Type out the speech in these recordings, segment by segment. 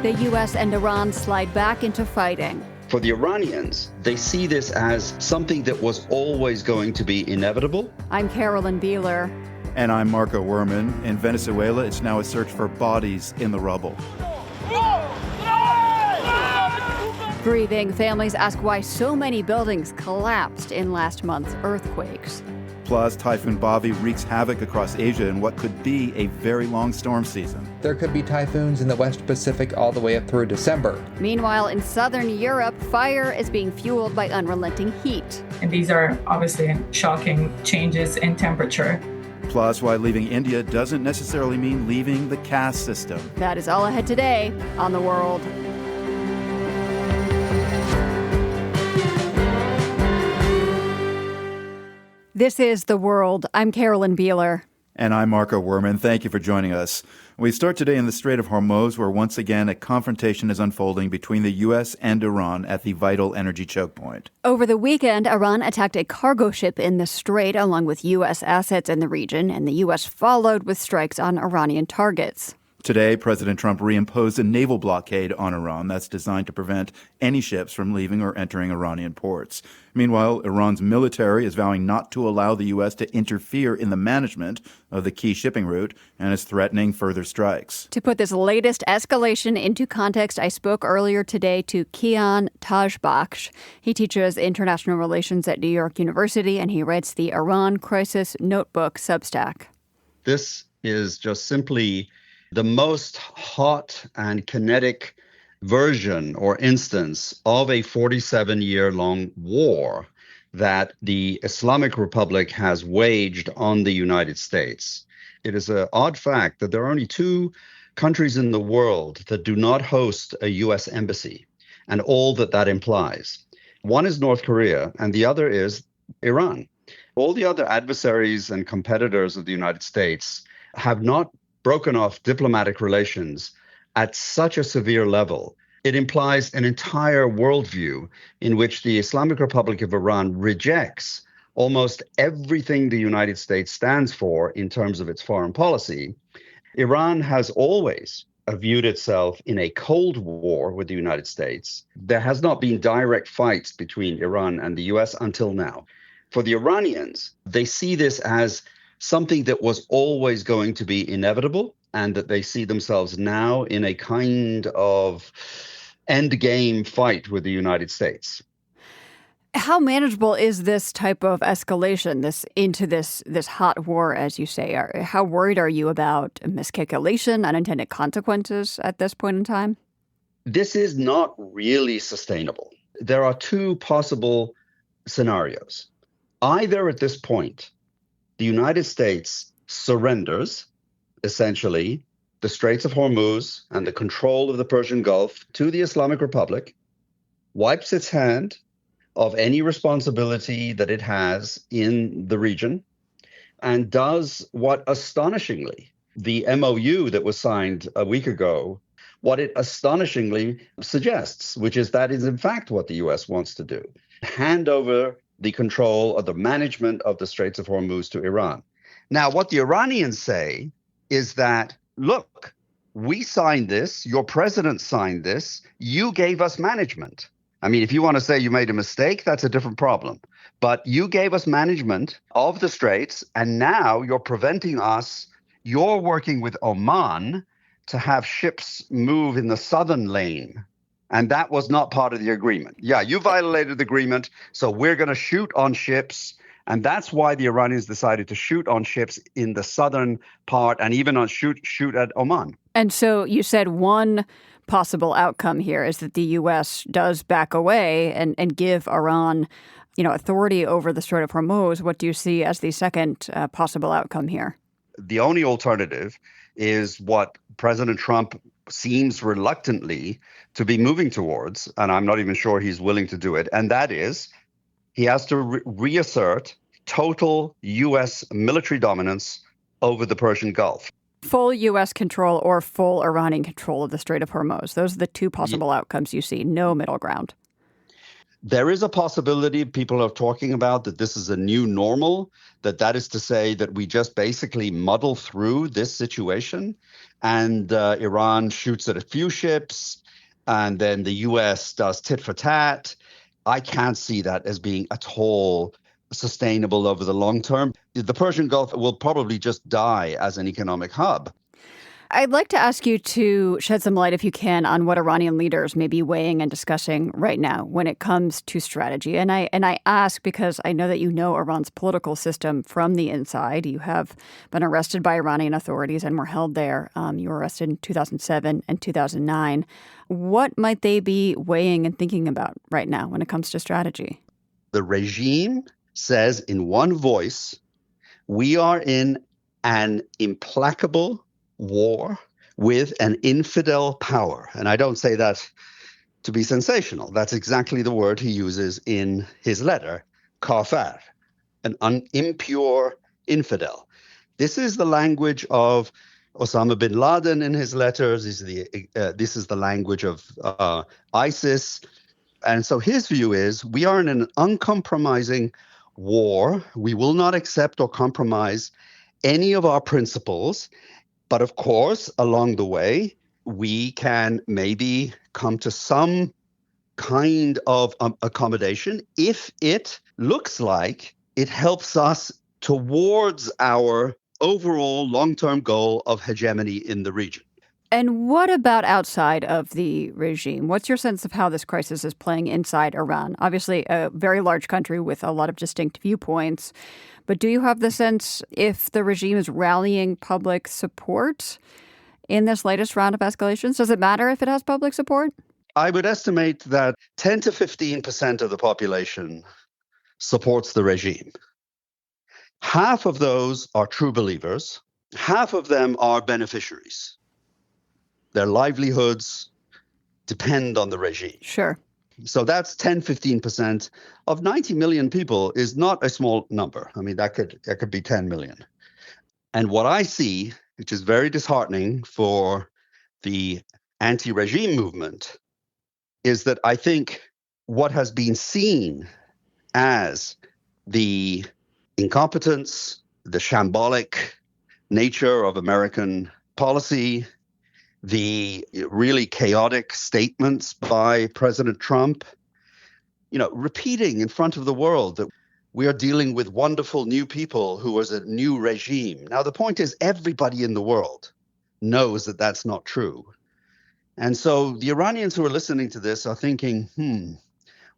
The U.S. and Iran slide back into fighting. For the Iranians, they see this as something that was always going to be inevitable. I'm Carolyn Beeler. And I'm Marco Werman. In Venezuela, it's now a search for bodies in the rubble. Grieving families ask why so many buildings collapsed in last month's earthquakes. Plus, Typhoon Bavi wreaks havoc across Asia in what could be a very long storm season. There could be typhoons in the West Pacific all the way up through December. Meanwhile, in southern Europe, fire is being fueled by unrelenting heat. And these are obviously shocking changes in temperature. Plus, why leaving India doesn't necessarily mean leaving the caste system. That is all ahead today on The World. This is The World. I'm Carolyn Beeler. And I'm Marco Werman. Thank you for joining us. We start today in the Strait of Hormuz, where once again a confrontation is unfolding between the U.S. and Iran at the vital energy choke point. Over the weekend, Iran attacked a cargo ship in the strait along with U.S. assets in the region, and the U.S. followed with strikes on Iranian targets. Today, President Trump reimposed a naval blockade on Iran that's designed to prevent any ships from leaving or entering Iranian ports. Meanwhile, Iran's military is vowing not to allow the U.S. to interfere in the management of the key shipping route and is threatening further strikes. To put this latest escalation into context, I spoke earlier today to Kian Tajbakhsh. He teaches international relations at New York University, and he writes the Iran Crisis Notebook Substack. This is just simply the most hot and kinetic version or instance of a 47-year-long war that the Islamic Republic has waged on the United States. It is an odd fact that there are only two countries in the world that do not host a U.S. embassy, and all that that implies. One is North Korea, and the other is Iran. All the other adversaries and competitors of the United States have not broken off diplomatic relations at such a severe level. It implies an entire worldview in which the Islamic Republic of Iran rejects almost everything the United States stands for in terms of its foreign policy. Iran has always viewed itself in a Cold War with the United States. There has not been direct fights between Iran and the U.S. until now. For the Iranians, they see this as something that was always going to be inevitable, and that they see themselves now in a kind of endgame fight with the United States. How manageable is this type of escalation, this hot war, as you say? How worried are you about miscalculation, unintended consequences at this point in time? This is not really sustainable. There are two possible scenarios. Either at this point, the United States surrenders, essentially, the Straits of Hormuz and the control of the Persian Gulf to the Islamic Republic, wipes its hand of any responsibility that it has in the region, and does what astonishingly, the MOU that was signed a week ago, what it astonishingly suggests, which is that is in fact what the U.S. wants to do. Hand over the control of the management of the Straits of Hormuz to Iran. Now, what the Iranians say is that, look, we signed this, your president signed this, you gave us management. I mean, if you want to say you made a mistake, that's a different problem. But you gave us management of the Straits, and now you're preventing us, you're working with Oman to have ships move in the southern lane. And that was not part of the agreement. Yeah, you violated the agreement, so we're going to shoot on ships. And that's why the Iranians decided to shoot on ships in the southern part and even on shoot at Oman. And so you said one possible outcome here is that the U.S. does back away and give Iran, authority over the Strait of Hormuz. What do you see as the second possible outcome here? The only alternative is what President Trump seems reluctantly to be moving towards, and I'm not even sure he's willing to do it, and that is he has to reassert total U.S. military dominance over the Persian Gulf. Full U.S. control or full Iranian control of the Strait of Hormuz. Those are the two possible outcomes you see. No middle ground. There is a possibility people are talking about that this is a new normal, that is to say that we just basically muddle through this situation and Iran shoots at a few ships and then the U.S. does tit for tat. I can't see that as being at all sustainable over the long term. The Persian Gulf will probably just die as an economic hub. I'd like to ask you to shed some light, if you can, on what Iranian leaders may be weighing and discussing right now when it comes to strategy. And I ask because I know that you know Iran's political system from the inside. You have been arrested by Iranian authorities and were held there. You were arrested in 2007 and 2009. What might they be weighing and thinking about right now when it comes to strategy? The regime says in one voice, we are in an implacable war with an infidel power. And I don't say that to be sensational. That's exactly the word he uses in his letter, kafir, an impure infidel. This is the language of Osama bin Laden in his letters. This is the language of ISIS. And so his view is we are in an uncompromising war. We will not accept or compromise any of our principles. But of course, along the way, we can maybe come to some kind of accommodation if it looks like it helps us towards our overall long-term goal of hegemony in the region. And what about outside of the regime? What's your sense of how this crisis is playing inside Iran? Obviously, a very large country with a lot of distinct viewpoints. But do you have the sense if the regime is rallying public support in this latest round of escalations? Does it matter if it has public support? I would estimate that 10 to 15% of the population supports the regime. Half of those are true believers. Half of them are beneficiaries. Their livelihoods depend on the regime. Sure. So that's 10, 15% of 90 million people is not a small number. I mean, that could be 10 million. And what I see, which is very disheartening for the anti-regime movement, is that I think what has been seen as the incompetence, the shambolic nature of American policy, the really chaotic statements by President Trump, repeating in front of the world that we are dealing with wonderful new people who is a new regime. Now, the point is everybody in the world knows that that's not true. And so the Iranians who are listening to this are thinking,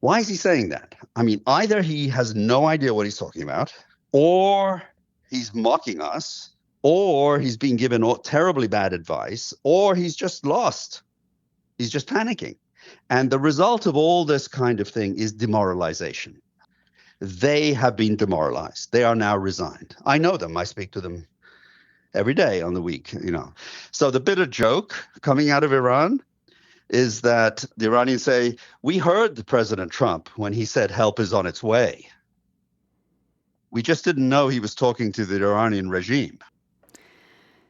why is he saying that? I mean, either he has no idea what he's talking about, or he's mocking us, or he's being given terribly bad advice, or he's just lost. He's just panicking. And the result of all this kind of thing is demoralization. They have been demoralized. They are now resigned. I know them. I speak to them every day on the week, So the bitter joke coming out of Iran is that the Iranians say, we heard President Trump when he said help is on its way. We just didn't know he was talking to the Iranian regime.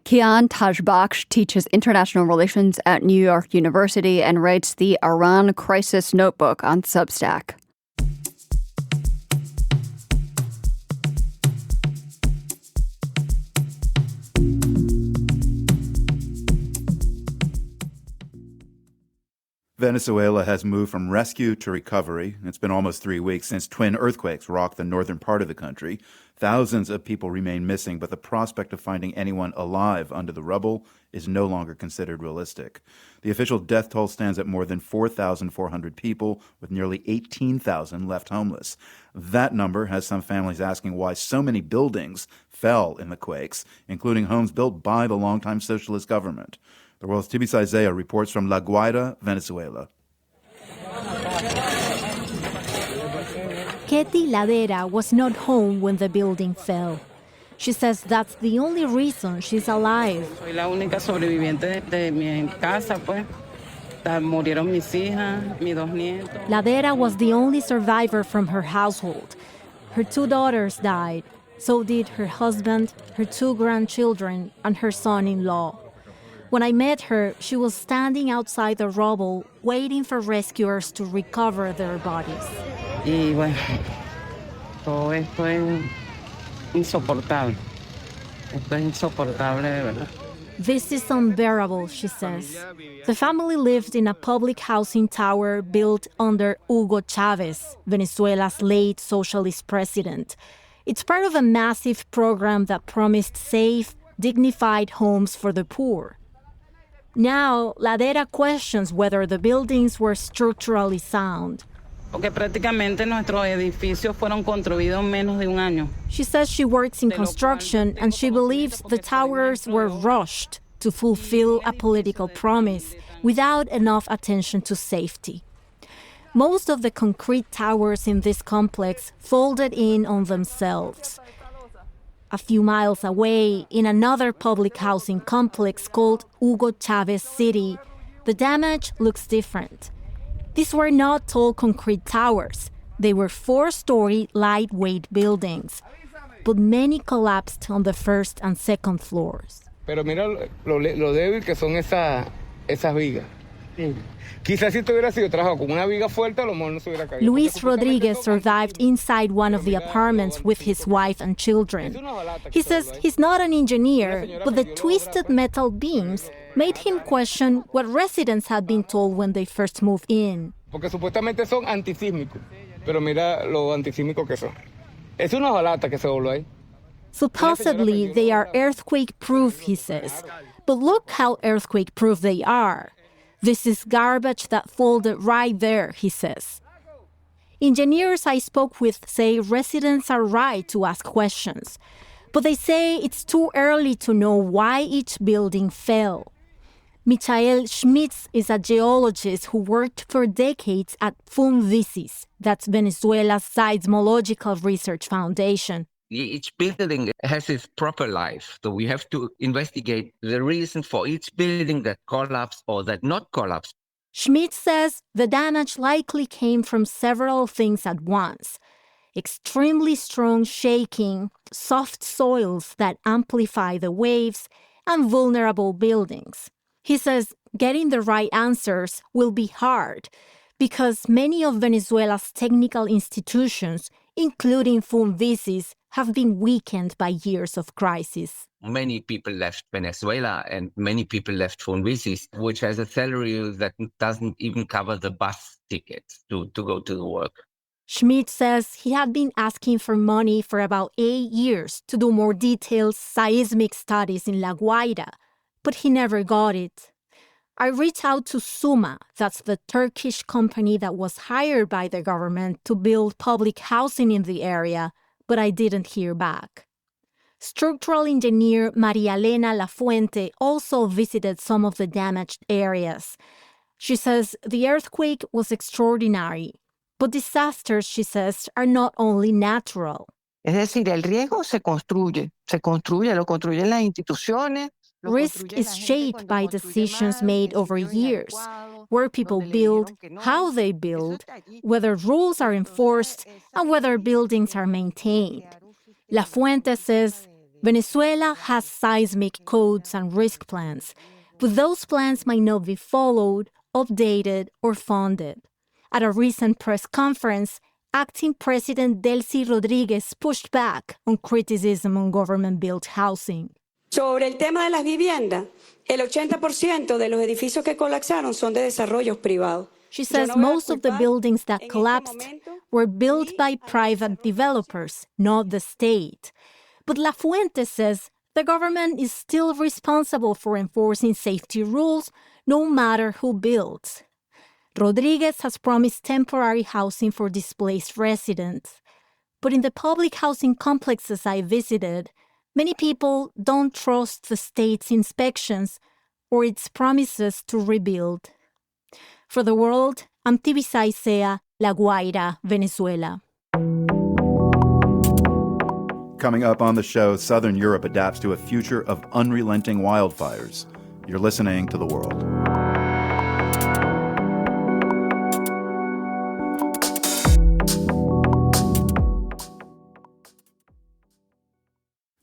Kian Tajbakhsh teaches international relations at New York University and writes the Iran Crisis Notebook on Substack. Venezuela has moved from rescue to recovery. It's been almost 3 weeks since twin earthquakes rocked the northern part of the country. Thousands of people remain missing, but the prospect of finding anyone alive under the rubble is no longer considered realistic. The official death toll stands at more than 4,400 people, with nearly 18,000 left homeless. That number has some families asking why so many buildings fell in the quakes, including homes built by the longtime socialist government. The world's Razieh reports from La Guaira, Venezuela. Ketty Ladera was not home when the building fell. She says that's the only reason she's alive. Soy la única sobreviviente de mi casa, pues. Murieron mis hijas, mis dos nietos. Ladera was the only survivor from her household. Her 2 daughters died. So did her husband, her 2 grandchildren, and her son-in-law. When I met her, she was standing outside the rubble, waiting for rescuers to recover their bodies. Y bueno, todo esto es insoportable. Esto es insoportable, de verdad. This is unbearable, she says. The family lived in a public housing tower built under Hugo Chavez, Venezuela's late socialist president. It's part of a massive program that promised safe, dignified homes for the poor. Now, Ladera questions whether the buildings were structurally sound. Porque prácticamente nuestros edificios fueron construidos en menos de un año. She says she works in construction and she believes the towers were rushed to fulfill a political promise without enough attention to safety. Most of the concrete towers in this complex folded in on themselves. A few miles away, in another public housing complex called Hugo Chavez City, the damage looks different. These were not tall concrete towers. They were 4-story lightweight buildings, but many collapsed on the first and second floors. Pero mira lo débil que son esas vigas. Quizás si esto hubiera sido trabajado con una viga fuerte, a lo mejor no se hubiera caído. Luis Rodriguez survived inside one of the apartments with his wife and children. He says he's not an engineer, but the twisted metal beams made him question what residents had been told when they first moved in. Porque supuestamente son antisísmicos, pero mira lo antisísmicos que son. Es una hojalata que se voló ahí. Supposedly, they are earthquake-proof, he says. But look how earthquake-proof they are. This is garbage that folded right there, he says. Engineers I spoke with say residents are right to ask questions, but they say it's too early to know why each building fell. Michael Schmitz is a geologist who worked for decades at FUNVISIS, that's Venezuela's Seismological Research Foundation. Each building has its proper life, so we have to investigate the reason for each building that collapsed or that not collapsed. Schmidt says the damage likely came from several things at once: extremely strong shaking, soft soils that amplify the waves, and vulnerable buildings. He says getting the right answers will be hard because many of Venezuela's technical institutions, including FUNVISIS, have been weakened by years of crisis. Many people left Venezuela and many people left FUNVISIS, which has a salary that doesn't even cover the bus tickets to go to the work. Schmidt says he had been asking for money for about 8 years to do more detailed seismic studies in La Guaira, but he never got it. I reached out to Suma, that's the Turkish company that was hired by the government to build public housing in the area, but I didn't hear back. Structural engineer Maria Elena Lafuente also visited some of the damaged areas. She says the earthquake was extraordinary, but disasters, she says, are not only natural. Es decir, el riesgo se construye, lo construyen las instituciones. Risk is shaped by decisions made over years, where people build, how they build, whether rules are enforced, and whether buildings are maintained. La Fuente says Venezuela has seismic codes and risk plans, but those plans might not be followed, updated, or funded. At a recent press conference, acting President Delcy Rodriguez pushed back on criticism on government-built housing. Sobre el tema de las viviendas, el 80% de los edificios que colapsaron son de desarrollos privados. She says most of the buildings that collapsed were built by private developers, not the state. But La Fuente says the government is still responsible for enforcing safety rules, no matter who builds. Rodriguez has promised temporary housing for displaced residents. But in the public housing complexes I visited, many people don't trust the state's inspections or its promises to rebuild. For The World, I'm Tibisay Sea, La Guaira, Venezuela. Coming up on the show, Southern Europe adapts to a future of unrelenting wildfires. You're listening to The World.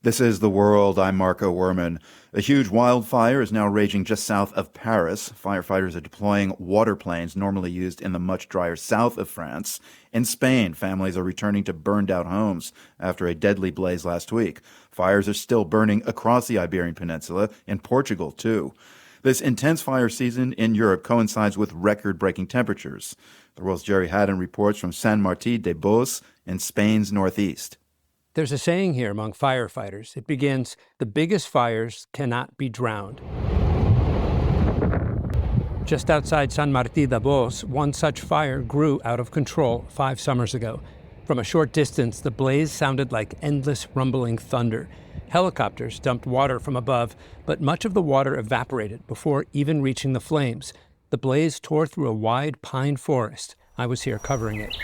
This is The World. I'm Marco Werman. A huge wildfire is now raging just south of Paris. Firefighters are deploying water planes normally used in the much drier south of France. In Spain, families are returning to burned-out homes after a deadly blaze last week. Fires are still burning across the Iberian Peninsula, in Portugal, too. This intense fire season in Europe coincides with record-breaking temperatures. The World's Jerry Haddon reports from San Martín de Bos in Spain's northeast. There's a saying here among firefighters. It begins, "The biggest fires cannot be drowned." Just outside San Martín de Bos, one such fire grew out of control 5 summers ago. From a short distance, the blaze sounded like endless rumbling thunder. Helicopters dumped water from above, but much of the water evaporated before even reaching the flames. The blaze tore through a wide pine forest. I was here covering it.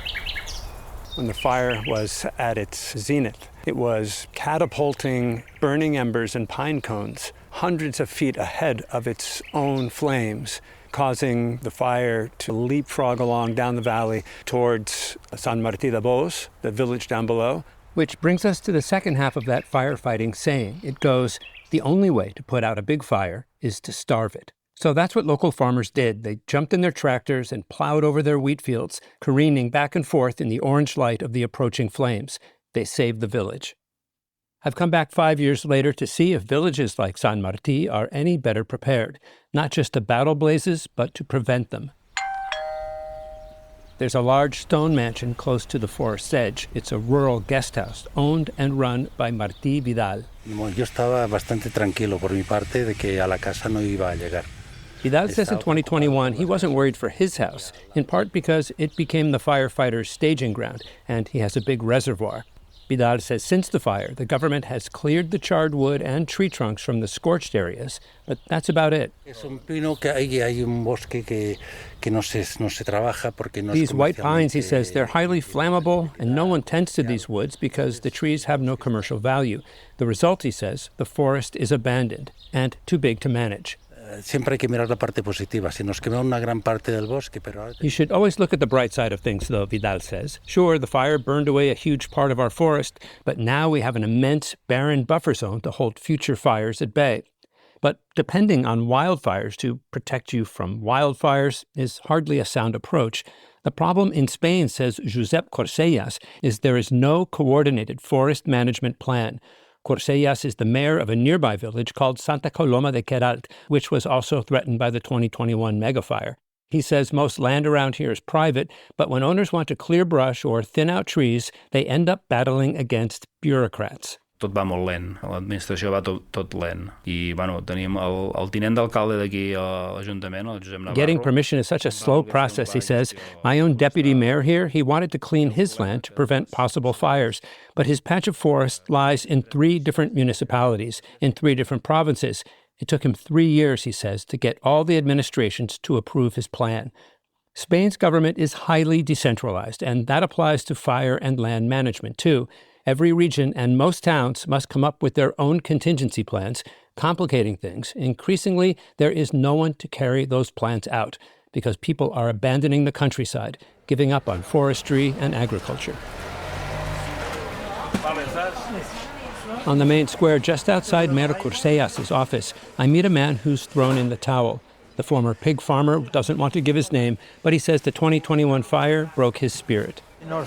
When the fire was at its zenith, it was catapulting burning embers and pine cones hundreds of feet ahead of its own flames, causing the fire to leapfrog along down the valley towards San Martín de Bos, the village down below. Which brings us to the second half of that firefighting saying. It goes, the only way to put out a big fire is to starve it. So that's what local farmers did. They jumped in their tractors and plowed over their wheat fields, careening back and forth in the orange light of the approaching flames. They saved the village. I've come back 5 years later to see if villages like San Martín are any better prepared, not just to battle blazes, but to prevent them. There's a large stone mansion close to the forest's edge. It's a rural guest house owned and run by Martí Vidal. Yo estaba bastante tranquilo por mi parte de que a la casa no iba a llegar. Vidal says in 2021 he wasn't worried for his house, in part because it became the firefighters' staging ground, and he has a big reservoir. Vidal says since the fire, the government has cleared the charred wood and tree trunks from the scorched areas, but that's about it. These white pines, he says, they're highly flammable, and no one tends to these woods because the trees have no commercial value. The result, he says, the forest is abandoned and too big to manage. You should always look at the bright side of things, though, Vidal says. Sure, the fire burned away a huge part of our forest, but now we have an immense, barren buffer zone to hold future fires at bay. But depending on wildfires to protect you from wildfires is hardly a sound approach. The problem in Spain, says Josep Corsellas, is there is no coordinated forest management plan. Corsellas is the mayor of a nearby village called Santa Coloma de Queralt, which was also threatened by the 2021 megafire. He says most land around here is private, but when owners want to clear brush or thin out trees, they end up battling against bureaucrats. Tot va molt lent, l'administració va tot lent. I, tenim el tinent d'alcalde d'aquí a l'Ajuntament, el Josep Navarro. Getting permission is such a slow process, he says. My own deputy mayor here, he wanted to clean his land to prevent possible fires. But his patch of forest lies in 3 different municipalities, in 3 different provinces. It took him 3 years, he says, to get all the administrations to approve his plan. Spain's government is highly decentralized, and that applies to fire and land management, too. Every region and most towns must come up with their own contingency plans, complicating things. Increasingly, there is no one to carry those plans out because people are abandoning the countryside, giving up on forestry and agriculture. On the main square just outside Mayor Corsellas' office, I meet a man who's thrown in the towel. The former pig farmer doesn't want to give his name, but he says the 2021 fire broke his spirit. The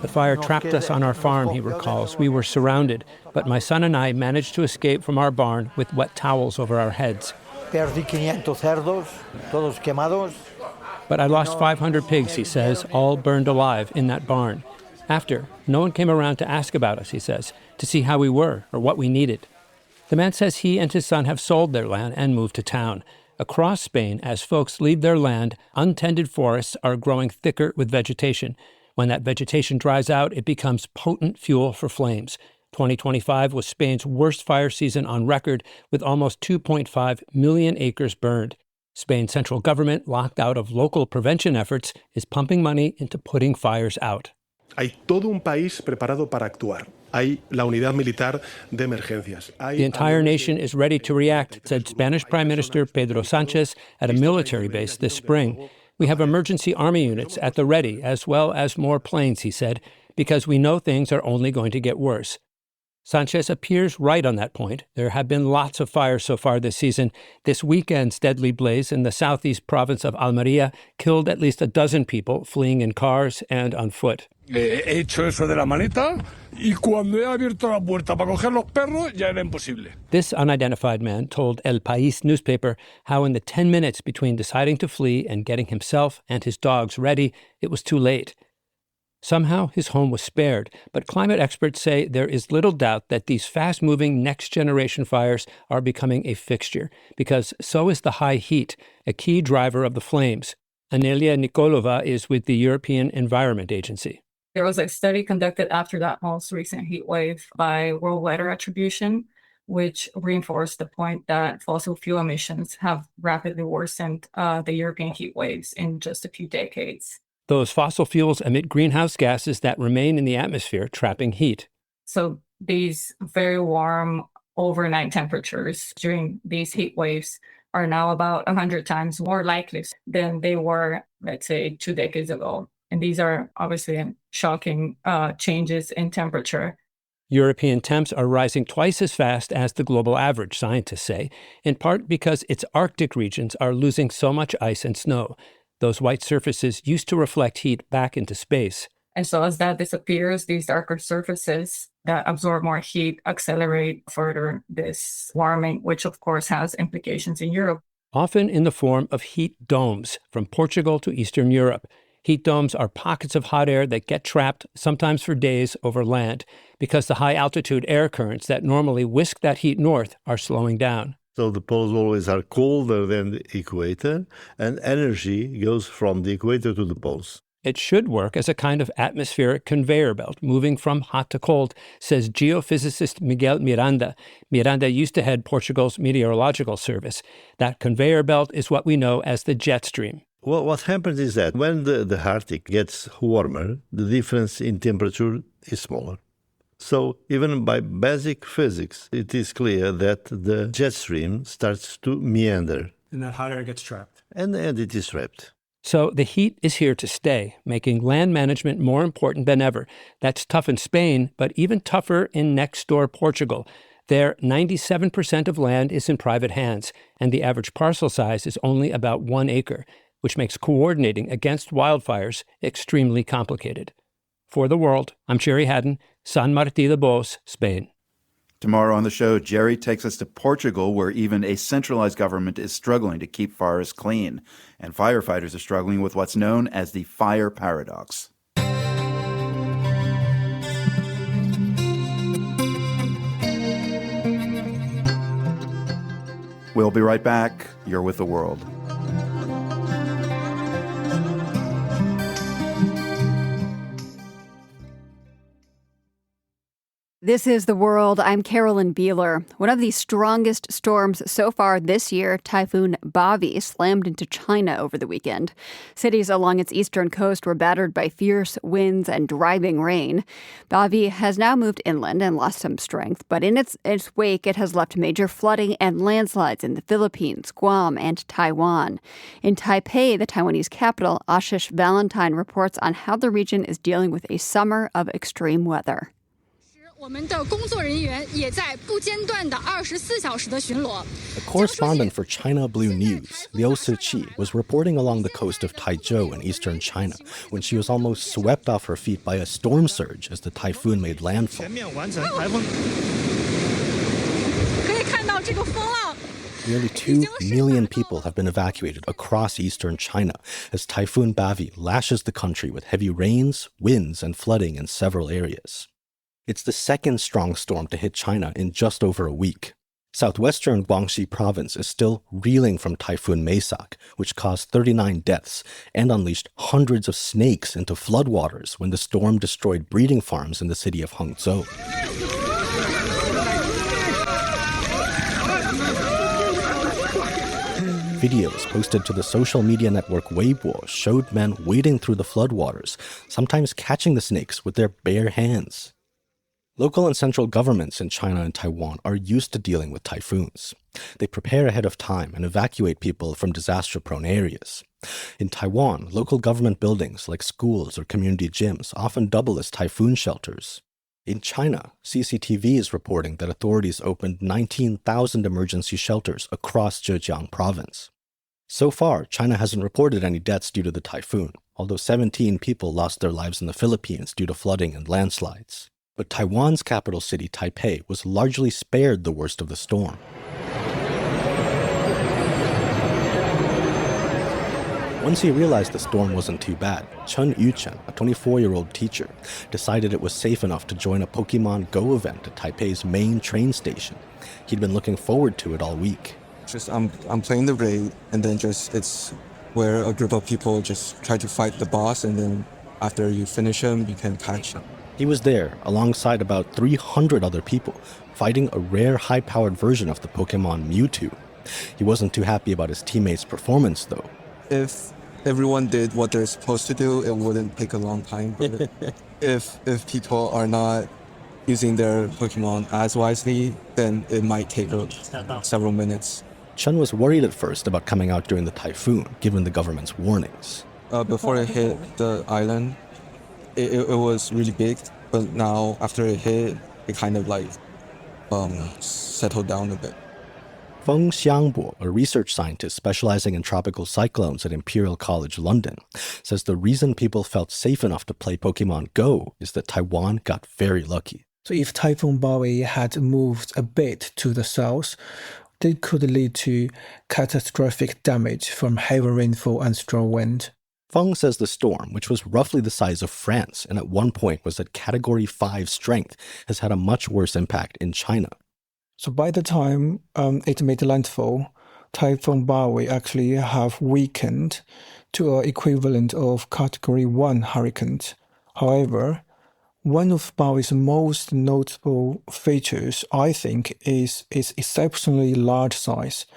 fire trapped us on our farm, he recalls. We were surrounded, but my son and I managed to escape from our barn with wet towels over our heads. But I lost 500 pigs, he says, all burned alive in that barn. After, no one came around to ask about us, he says, to see how we were or what we needed. The man says he and his son have sold their land and moved to town. Across Spain, as folks leave their land, untended forests are growing thicker with vegetation. When that vegetation dries out, it becomes potent fuel for flames. 2025 was Spain's worst fire season on record, with almost 2.5 million acres burned. Spain's central government, locked out of local prevention efforts, is pumping money into putting fires out. Hay todo un país preparado para actuar. Hay la unidad militar de emergencias. The entire nation is ready to react, said Spanish Prime Minister Pedro Sánchez at a military base this spring. We have emergency army units at the ready, as well as more planes, he said. because we know things are only going to get worse. Sanchez appears right on that point. There have been lots of fires so far this season. This weekend's deadly blaze in the southeast province of Almería killed at least a dozen people fleeing in cars and on foot. He hecho eso de la maneta y cuando he abierto la puerta para coger los perros ya era imposible. This unidentified man told El País newspaper how in the 10 minutes between deciding to flee and getting himself and his dogs ready, it was too late. Somehow his home was spared, but climate experts say there is little doubt that these fast-moving next-generation fires are becoming a fixture, because so is the high heat, a key driver of the flames. Anelia Nikolova is with the European Environment Agency. There was a study conducted after that most recent heat wave by World Weather Attribution, which reinforced the point that fossil fuel emissions have rapidly worsened the European heat waves in just a few decades. Those fossil fuels emit greenhouse gases that remain in the atmosphere, trapping heat. So these very warm overnight temperatures during these heat waves are now about 100 times more likely than they were, let's say, 2 decades ago. And these are obviously shocking changes in temperature. European temps are rising twice as fast as the global average, scientists say, in part because its Arctic regions are losing so much ice and snow. Those white surfaces used to reflect heat back into space. And so as that disappears, these darker surfaces that absorb more heat accelerate further this warming, which of course has implications in Europe. Often in the form of heat domes from Portugal to Eastern Europe. Heat domes are pockets of hot air that get trapped, sometimes for days, over land, because the high-altitude air currents that normally whisk that heat north are slowing down. So the poles always are colder than the equator, and energy goes from the equator to the poles. It should work as a kind of atmospheric conveyor belt, moving from hot to cold, says geophysicist Miguel Miranda. Miranda used to head Portugal's meteorological service. That conveyor belt is what we know as the jet stream. Well, what happens is that when the Arctic gets warmer, the difference in temperature is smaller. So even by basic physics, it is clear that the jet stream starts to meander. And that hot air gets trapped. And it is trapped. So the heat is here to stay, making land management more important than ever. That's tough in Spain, but even tougher in next-door Portugal. There, 97% of land is in private hands, and the average parcel size is only about 1 acre, which makes coordinating against wildfires extremely complicated. For The World, I'm Jerry Haddon, San Martí de Bos, Spain. Tomorrow on the show, Jerry takes us to Portugal, where even a centralized government is struggling to keep forests clean, and firefighters are struggling with what's known as the fire paradox. We'll be right back. You're with The World. This is The World. I'm Carolyn Beeler. One of the strongest storms so far this year, Typhoon Bavi, slammed into China over the weekend. Cities along its eastern coast were battered by fierce winds and driving rain. Bavi has now moved inland and lost some strength, but in its wake, it has left major flooding and landslides in the Philippines, Guam, and Taiwan. In Taipei, the Taiwanese capital, Ashish Valentine reports on how the region is dealing with a summer of extreme weather. A correspondent for China Blue News, Liu Siqi, was reporting along the coast of Taizhou in eastern China when she was almost swept off her feet by a storm surge as the typhoon made landfall. Nearly 2 million people have been evacuated across eastern China as Typhoon Bavi lashes the country with heavy rains, winds, and flooding in several areas. It's the second strong storm to hit China in just over a week. Southwestern Guangxi province is still reeling from Typhoon Maisak, which caused 39 deaths and unleashed hundreds of snakes into floodwaters when the storm destroyed breeding farms in the city of Hangzhou. Videos posted to the social media network Weibo showed men wading through the floodwaters, sometimes catching the snakes with their bare hands. Local and central governments in China and Taiwan are used to dealing with typhoons. They prepare ahead of time and evacuate people from disaster-prone areas. In Taiwan, local government buildings like schools or community gyms often double as typhoon shelters. In China, CCTV is reporting that authorities opened 19,000 emergency shelters across Zhejiang province. So far, China hasn't reported any deaths due to the typhoon, although 17 people lost their lives in the Philippines due to flooding and landslides. But Taiwan's capital city, Taipei, was largely spared the worst of the storm. Once he realized the storm wasn't too bad, Chen Yuchen, a 24-year-old teacher, decided it was safe enough to join a Pokemon Go event at Taipei's main train station. He'd been looking forward to it all week. I'm playing the raid, and then it's where a group of people just try to fight the boss, and then after you finish him, you can catch him. He was there, alongside about 300 other people, fighting a rare high-powered version of the Pokemon Mewtwo. He wasn't too happy about his teammates' performance, though. If everyone did what they're supposed to do, it wouldn't take a long time. But if people are not using their Pokemon as wisely, then it might take several minutes. Chen was worried at first about coming out during the typhoon, given the government's warnings. Before it hit the island, it was really big, but now after it hit, it kind of settled down a bit. Feng Xiangbo, a research scientist specializing in tropical cyclones at Imperial College London, says the reason people felt safe enough to play Pokemon Go is that Taiwan got very lucky. So if Typhoon Bowie had moved a bit to the south, it could lead to catastrophic damage from heavy rainfall and strong wind. Feng says the storm, which was roughly the size of France and at one point was at Category 5 strength, has had a much worse impact in China. So by the time it made landfall, Typhoon Bowie actually have weakened to an equivalent of Category 1 hurricanes. However, one of Bowie's most notable features, I think, is its exceptionally large size,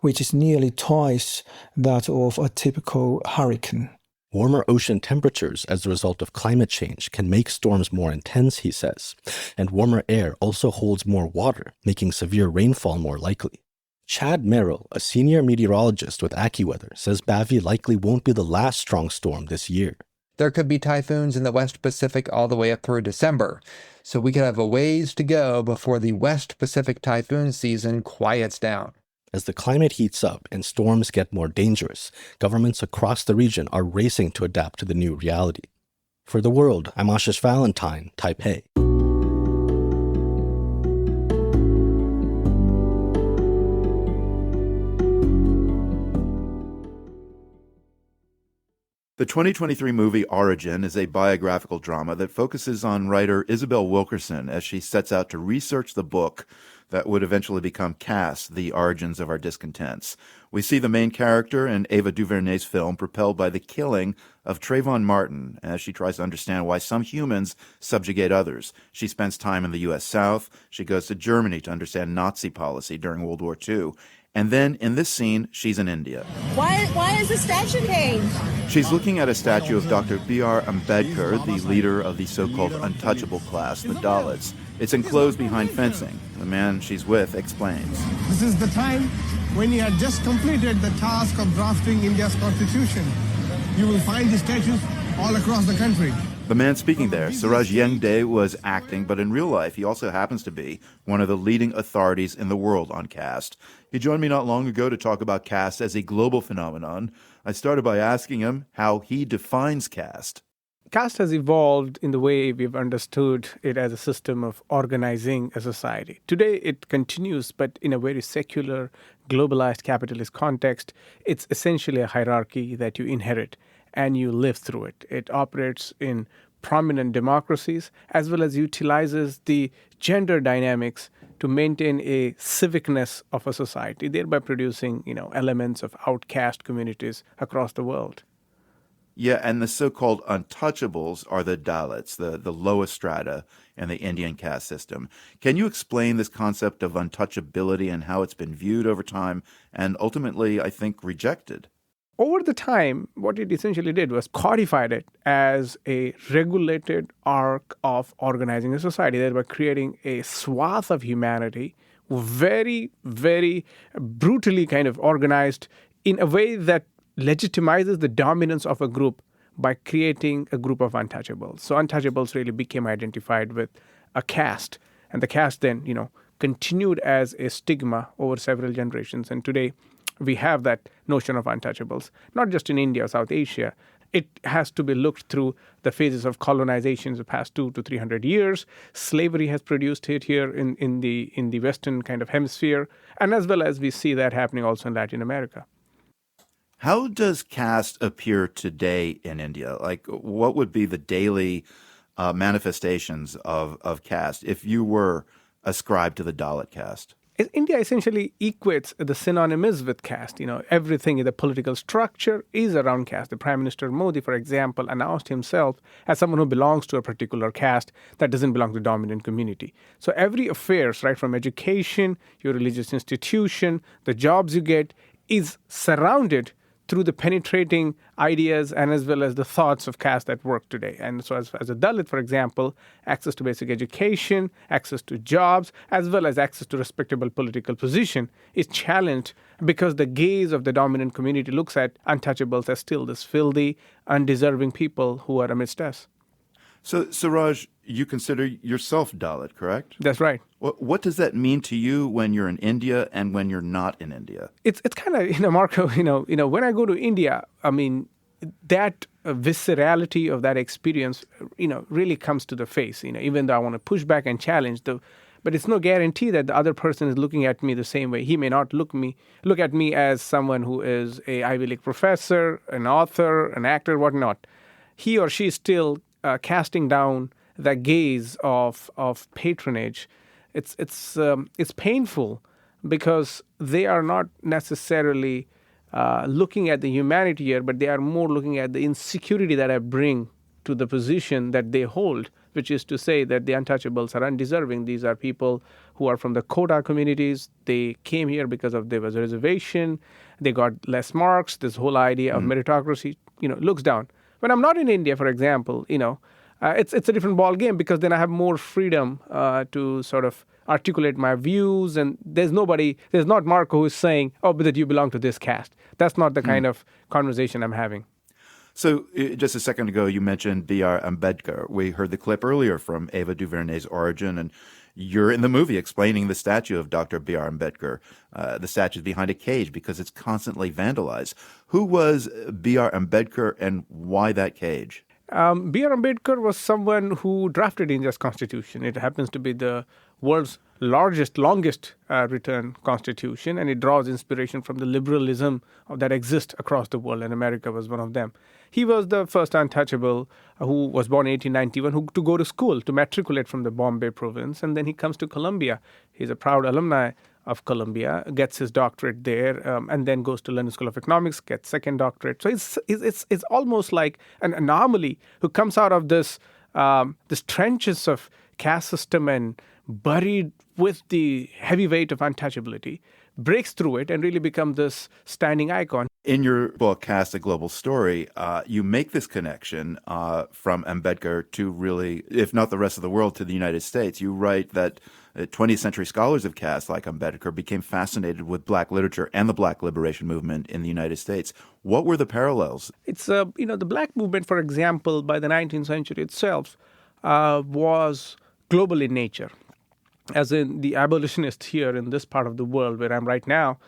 which is nearly twice that of a typical hurricane. Warmer ocean temperatures as a result of climate change can make storms more intense, he says, and warmer air also holds more water, making severe rainfall more likely. Chad Merrill, a senior meteorologist with AccuWeather, says Bavi likely won't be the last strong storm this year. There could be typhoons in the West Pacific all the way up through December, so we could have a ways to go before the West Pacific typhoon season quiets down. As the climate heats up and storms get more dangerous, governments across the region are racing to adapt to the new reality. For The World, I'm Ashish Valentine, Taipei. The 2023 movie Origin is a biographical drama that focuses on writer Isabel Wilkerson as she sets out to research the book that would eventually become Caste, The Origins of Our Discontents. We see the main character in Ava DuVernay's film propelled by the killing of Trayvon Martin as she tries to understand why some humans subjugate others. She spends time in the U.S. South. She goes to Germany to understand Nazi policy during World War II. And then, in this scene, she's in India. Why is the statue changed? She's looking at a statue of Dr. B.R. Ambedkar, the leader of the so-called untouchable class, the Dalits. It's enclosed behind fencing. The man she's with explains. This is the time when he had just completed the task of drafting India's constitution. You will find the statues all across the country. The man speaking there, Suraj Yengde, was acting, but in real life, he also happens to be one of the leading authorities in the world on caste. He joined me not long ago to talk about caste as a global phenomenon. I started by asking him how he defines caste. Caste has evolved in the way we've understood it as a system of organizing a society. Today, it continues, but in a very secular, globalized capitalist context, it's essentially a hierarchy that you inherit and you live through it. It operates in prominent democracies as well as utilizes the gender dynamics to maintain a civicness of a society, thereby producing, elements of outcast communities across the world. Yeah, and the so-called untouchables are the Dalits, the lowest strata in the Indian caste system. Can you explain this concept of untouchability and how it's been viewed over time and ultimately, I think, rejected? over the time, what it essentially did was codified it as a regulated arc of organizing a society, thereby creating a swath of humanity, very, very brutally kind of organized in a way that legitimizes the dominance of a group by creating a group of untouchables. So untouchables really became identified with a caste, and the caste then, continued as a stigma over several generations. And today, we have that notion of untouchables, not just in India or South Asia. It has to be looked through the phases of colonization in the past 200 to 300 years. Slavery has produced it here in the Western kind of hemisphere, and as well as we see that happening also in Latin America. How does caste appear today in India? Like, what would be the daily manifestations of caste if you were ascribed to the Dalit caste? India essentially equates the synonyms with caste. Everything in the political structure is around caste. The Prime Minister Modi, for example, announced himself as someone who belongs to a particular caste that doesn't belong to the dominant community. So every affairs, right from education, your religious institution, the jobs you get, is surrounded through the penetrating ideas and as well as the thoughts of caste that work today. And so as a Dalit, for example, access to basic education, access to jobs, as well as access to respectable political position is challenged because the gaze of the dominant community looks at untouchables as still this filthy, undeserving people who are amidst us. So, Raj, you consider yourself Dalit, correct? That's right. What does that mean to you when you're in India and when you're not in India? It's kind of, Marco, when I go to India, I mean, that viscerality of that experience, really comes to the face, even though I want to push back and challenge but it's no guarantee that the other person is looking at me the same way. He may not look at me as someone who is a Ivy League professor, an author, an actor, whatnot. He or she is still casting down the gaze of patronage. It's painful because they are not necessarily looking at the humanity here, but they are more looking at the insecurity that I bring to the position that they hold, which is to say that the untouchables are undeserving. These are people who are from the quota communities. They came here because there was a reservation. They got less marks. This whole idea of meritocracy, looks down. When I'm not in India, for example, it's a different ball game because then I have more freedom to sort of articulate my views, and there's not Marco who's saying, "Oh, but that you belong to this caste." That's not the kind of conversation I'm having. So just a second ago, you mentioned B.R. Ambedkar. We heard the clip earlier from Ava DuVernay's Origin, and you're in the movie explaining the statue of Dr. B.R. Ambedkar. The statue is behind a cage because it's constantly vandalized. Who was B.R. Ambedkar and why that cage? B.R. Ambedkar was someone who drafted India's constitution. It happens to be the world's longest written constitution, and it draws inspiration from the liberalism that exists across the world, and America was one of them. He was the first untouchable who was born in 1891 to go to school, to matriculate from the Bombay province, and then he comes to Columbia. He's a proud alumni of Columbia, gets his doctorate there, and then goes to London School of Economics, gets second doctorate. So it's almost like an anomaly who comes out of this trenches of caste system and buried with the heavy weight of untouchability, breaks through it and really becomes this standing icon. In your book, Caste, A Global Story, you make this connection from Ambedkar to really, if not the rest of the world, to the United States. You write that 20th century scholars of caste like Ambedkar became fascinated with Black literature and the Black liberation movement in the United States. What were the parallels? It's, the Black movement, for example, by the 19th century itself, was global in nature. As in the abolitionists here in this part of the world where I'm right now,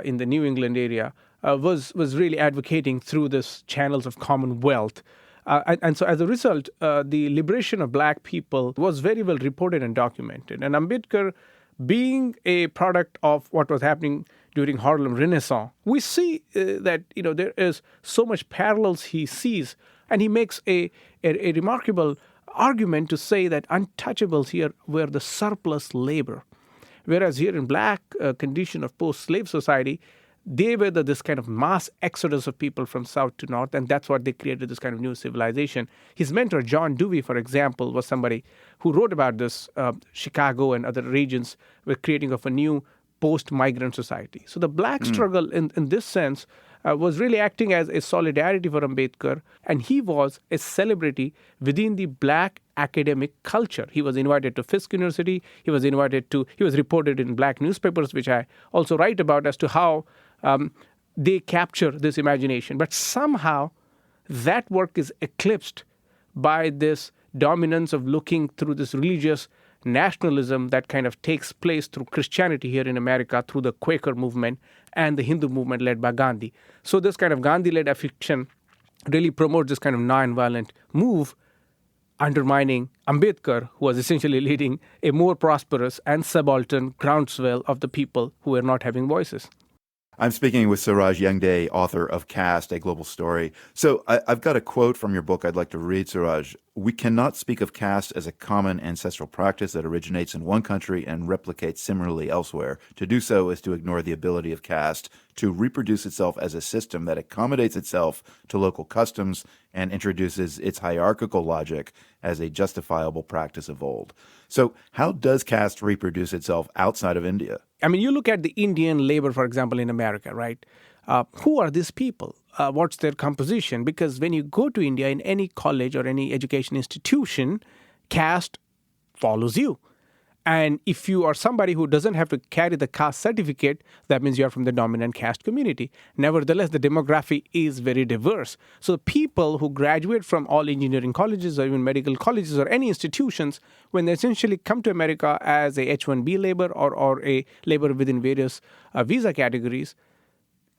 in the New England area, was really advocating through this channels of commonwealth. And so as a result, the liberation of Black people was very well reported and documented. And Ambedkar, being a product of what was happening during Harlem Renaissance, we see that there is so much parallels he sees, and he makes a remarkable argument to say that untouchables here were the surplus labor, whereas here in Black condition of post-slave society, they were this kind of mass exodus of people from south to north, and that's what they created, this kind of new civilization. His mentor, John Dewey, for example, was somebody who wrote about this. Chicago and other regions were creating of a new post-migrant society. So the Black struggle in this sense was really acting as a solidarity for Ambedkar, and he was a celebrity within the black academic culture. He was invited to Fisk University. He was reported in black newspapers, which I also write about, as to how they capture this imagination. But somehow that work is eclipsed by this dominance of looking through this religious nationalism that kind of takes place through Christianity here in America, through the Quaker movement and the Hindu movement led by Gandhi. So this kind of Gandhi-led affection really promotes this kind of non-violent move, undermining Ambedkar, who was essentially leading a more prosperous and subaltern groundswell of the people who were not having voices. I'm speaking with Suraj Yangde, author of Caste, A Global Story. So I've got a quote from your book I'd like to read, Suraj. "We cannot speak of caste as a common ancestral practice that originates in one country and replicates similarly elsewhere. To do so is to ignore the ability of caste to reproduce itself as a system that accommodates itself to local customs and introduces its hierarchical logic as a justifiable practice of old." So how does caste reproduce itself outside of India? I mean, you look at the Indian labor, for example, in America, right? Who are these people? What's their composition? Because when you go to India in any college or any education institution, caste follows you. And if you are somebody who doesn't have to carry the caste certificate, that means you are from the dominant caste community. Nevertheless, the demography is very diverse. So people who graduate from all engineering colleges or even medical colleges or any institutions, when they essentially come to America as a H-1B labor or a labor within various visa categories,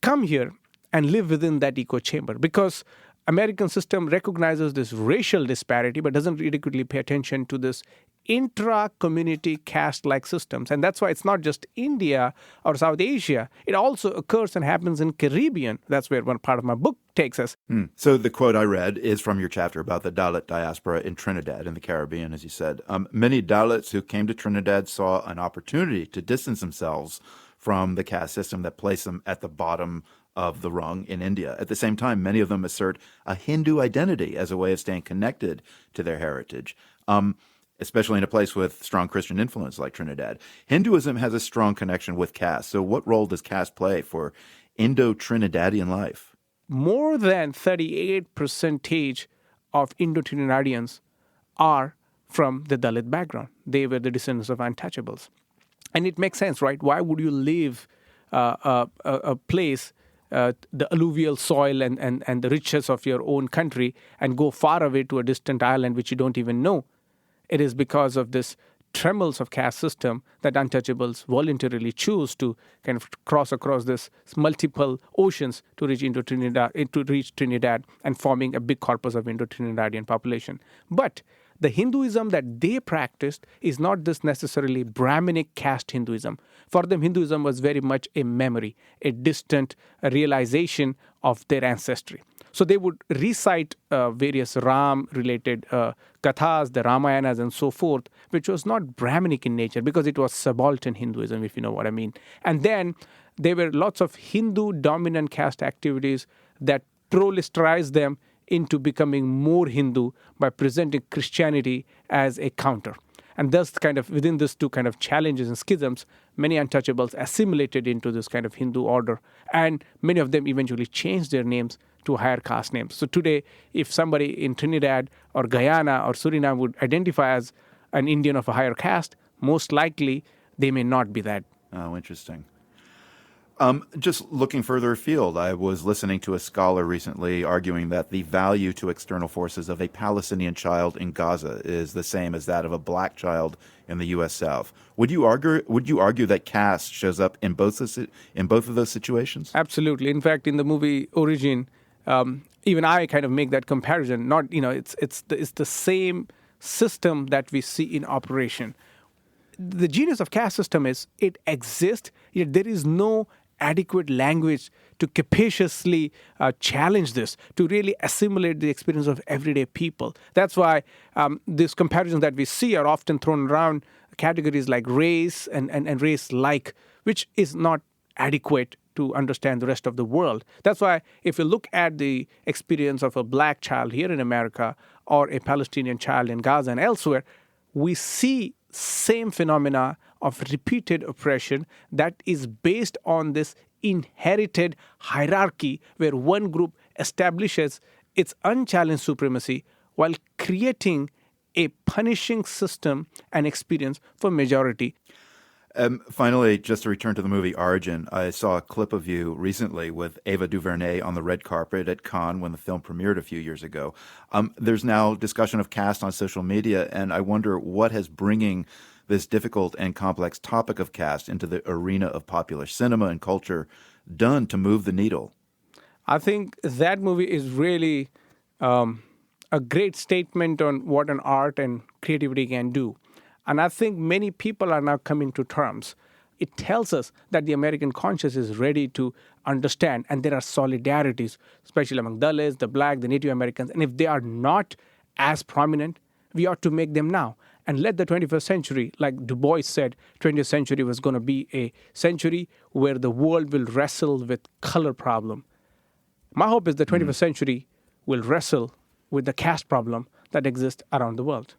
come here and live within that echo chamber, because American system recognizes this racial disparity but doesn't adequately pay attention to this intra-community caste-like systems. And that's why it's not just India or South Asia. It also occurs and happens in Caribbean. That's where one part of my book takes us. So the quote I read is from your chapter about the Dalit diaspora in Trinidad in the Caribbean, as you said. Many Dalits who came to Trinidad saw an opportunity to distance themselves from the caste system that placed them at the bottom of the rung in India. At the same time, many of them assert a Hindu identity as a way of staying connected to their heritage, especially in a place with strong Christian influence like Trinidad. Hinduism has a strong connection with caste. So what role does caste play for Indo-Trinidadian life? More than 38% of Indo-Trinidadians are from the Dalit background. They were the descendants of untouchables. And it makes sense, right? Why would you leave a place, the alluvial soil and the riches of your own country, and go far away to a distant island which you don't even know? It is because of this tremors of caste system that untouchables voluntarily choose to kind of cross across this multiple oceans to reach Trinidad and forming a big corpus of Indo-Trinidadian population. But the Hinduism that they practiced is not this necessarily Brahminic caste Hinduism. For them, Hinduism was very much a memory, a distant realization of their ancestry. So they would recite various Ram-related kathas, the Ramayanas and so forth, which was not Brahminic in nature because it was subaltern Hinduism, if you know what I mean. And then there were lots of Hindu dominant caste activities that proliferized them into becoming more Hindu by presenting Christianity as a counter. And thus, kind of within these two kind of challenges and schisms, many untouchables assimilated into this kind of Hindu order. And many of them eventually changed their names to higher caste names. So today, if somebody in Trinidad or Guyana or Suriname would identify as an Indian of a higher caste, most likely they may not be that. Oh, interesting. Just looking further afield, I was listening to a scholar recently arguing that the value to external forces of a Palestinian child in Gaza is the same as that of a black child in the U.S. South. Would you argue that caste shows up in both of those situations? Absolutely. In fact, in the movie Origin, even I kind of make that comparison. Not, it's the same system that we see in operation. The genius of caste system is it exists, yet there is no adequate language to capaciously challenge this, to really assimilate the experience of everyday people. That's why these comparisons that we see are often thrown around categories like race and race-like, which is not adequate to understand the rest of the world. That's why if you look at the experience of a black child here in America or a Palestinian child in Gaza and elsewhere, we see same phenomena of repeated oppression that is based on this inherited hierarchy where one group establishes its unchallenged supremacy while creating a punishing system and experience for majority. Finally, just to return to the movie Origin, I saw a clip of you recently with Ava DuVernay on the red carpet at Cannes when the film premiered a few years ago. There's now discussion of caste on social media, and I wonder what has bringing this difficult and complex topic of caste into the arena of popular cinema and culture done to move the needle? I think that movie is really a great statement on what an art and creativity can do. And I think many people are now coming to terms. It tells us that the American conscience is ready to understand, and there are solidarities, especially among Dalits, the Black, the Native Americans. And if they are not as prominent, we ought to make them now. And let the 21st century, like Du Bois said, 20th century was going to be a century where the world will wrestle with color problem. My hope is the 21st century will wrestle with the caste problem that exists around the world.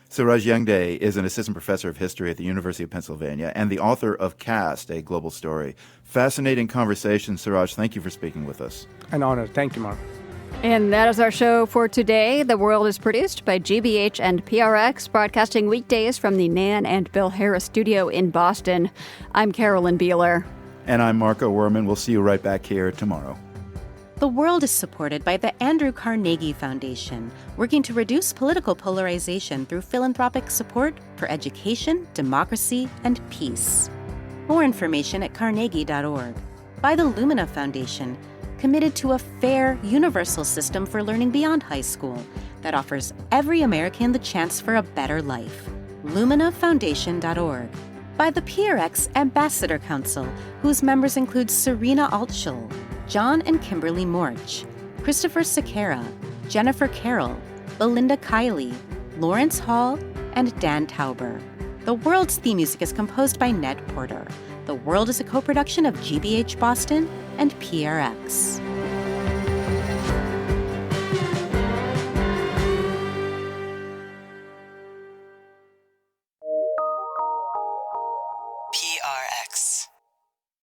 Suraj Yangde is an assistant professor of history at the University of Pennsylvania and the author of Caste, A Global Story. Fascinating conversation, Suraj. Thank you for speaking with us. An honor. Thank you, Mark. And that is our show for today. The World is produced by GBH and PRX, broadcasting weekdays from the Nan and Bill Harris studio in Boston. I'm Carolyn Beeler. And I'm Marco Werman. We'll see you right back here tomorrow. The World is supported by the Andrew Carnegie Foundation, working to reduce political polarization through philanthropic support for education, democracy, and peace. More information at carnegie.org. By the Lumina Foundation, committed to a fair, universal system for learning beyond high school that offers every American the chance for a better life. LuminaFoundation.org. By the PRX Ambassador Council, whose members include Serena Altschul, John and Kimberly Morch, Christopher Sequeira, Jennifer Carroll, Belinda Kiley, Lawrence Hall, and Dan Tauber. The World's theme music is composed by Ned Porter. The World is a co-production of GBH Boston and PRX.